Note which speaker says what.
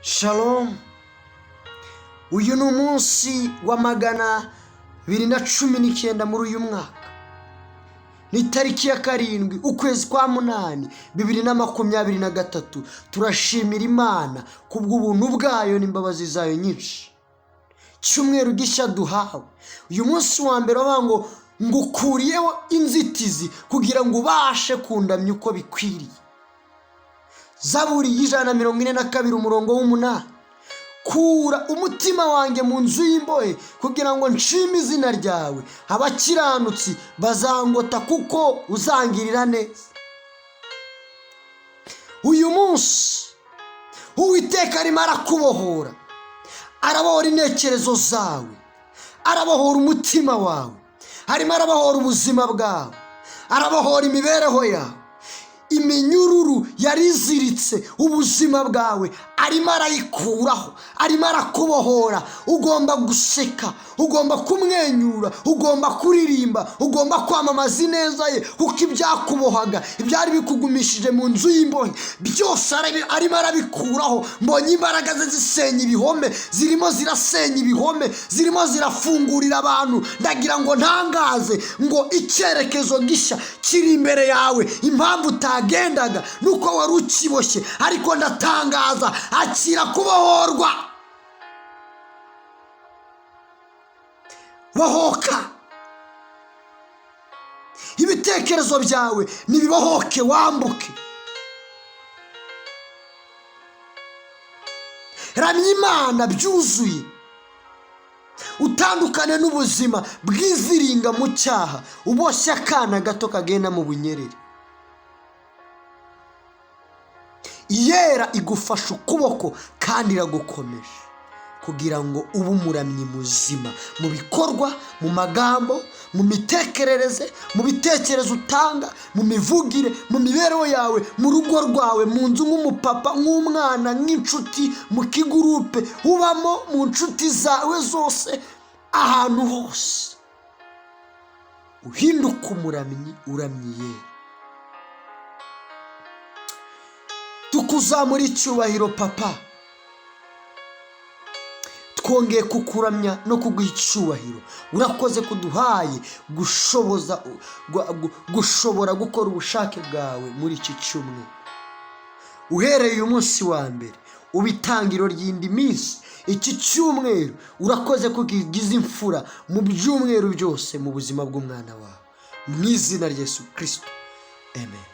Speaker 1: Shalom. Uyu ni umunsi wa 219 muri uyu mwaka. Ni tariki ya 7 ukwezi kwa 8 2023. Turashimira Imana kubw'ubuntu bwayo n'imbabazi zayo nyinshi. Cyumweru gishya duhawe. Uyu munsi wa mbere wabango ngukuriyeho inzitizi kugira ngo ubashe kundamya uko bikwiriye. Zaburi 142 umurongo w'8. Kura umutima wanjye mu nzu y'imbohe kugira ngo nshime izina ryawe. Abakiranutsi bazangota kuko uzangirira neza. Uyu munsi Uwiteka arimo arakubohora. Arabohora intekerezo zawe, arabohora umutima wawe, arimo arabohora ubuzima bwawe, arabohora imibereho yawe. Iminyururu yariziritse ubuzima bwawe arimo arayikuraho, arimo arakubohora. Ugomba guseka, ugomba kumwenyura, ugomba kuririmba, ugomba kwamamaza ineza ye, kuko ibyakubohaga, ibyari bikugumishije mu nzu y'imbohe byose arimo arabikuraho. Mbonye imbaraga ze zisenya ibihome, zirimo zirasenya ibihome, zirimo zirafungurira abantu. Ndagira ngo ntangaze ngo icyerekezo gishya kiri imbere yawe. Impamvu utagendaga nuko wari ukiboshye, ariko ndatangaza akira kubohorwa. Bohoka. Ibitekerezo byawe nibibohoke, wambuke. Ramya Imana byuzuye, utandukane n'ubuzima bw'iziringa mu cyaha, uboshye akana gato kagenda mu bunyerere. Yera igufasha ukuboko kandi iragukomeje kugira ngo ube umuramyi muzima mu bikorwa, mu magambo, mu mitekerereze, mu bitekerezo utanga, mu mivugire, mu mibereho yawe, mu rugo rwawe, mu nzu, nk'umupapa, nk'umwana, nk'inshuti, mu kigurupe ubamo, mu nshuti zawe zose, ahantu hose uhinduka umuramyi, uramyi Yera. Tukuzamura icyubahiro Papa, twongeye kukuramya no kuguha icyubahiro. Urakoze kuduhaye gushobora gukora ubushake bwawe muri iki cyumweru. Uhereye uyu munsi wa mbere ubitangiro ry'indi minsi, iki cyumweru urakoze kugize imfura mu byumweru byose mu buzima bw'umwana wawe, mu izina rya Yesu Kristo, amen.